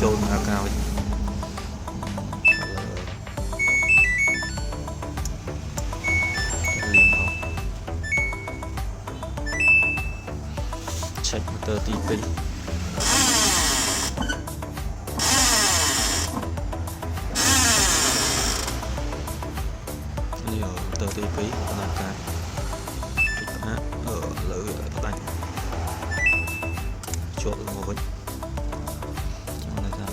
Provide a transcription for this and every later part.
trôn ra cao liền không check motor TV giờ motor TV là cái ở lưỡi đánh chuột ngồi trong này là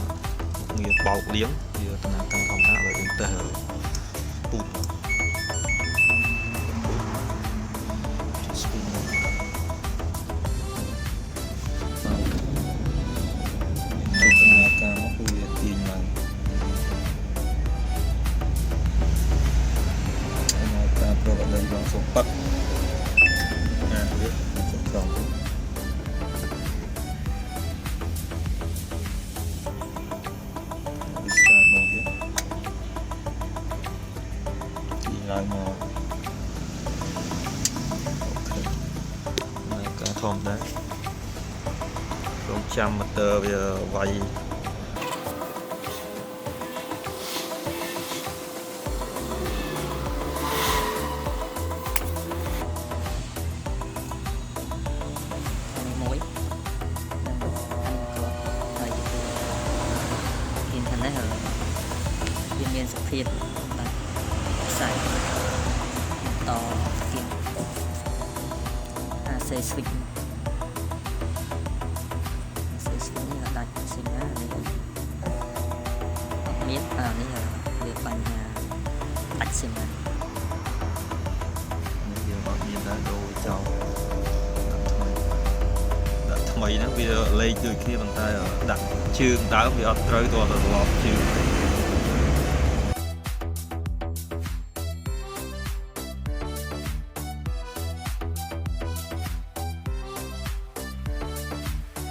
một nghiệp bọc liếng thì tăng thông hạ và đến tờ bụt số bậc biết còn bisa mau biết lại mà này cả thom đấy còn trăm motor bây giờ vay miền sọc phiền xài to kim AC switch như là đặt sinh á này miết vào này là việc bằng đặt sinh này giờ bọn mình đã đồ cháu thay nó bây giờ lên từ kia bằng tay đặt chương đá vì ở trời toàn là lọt chương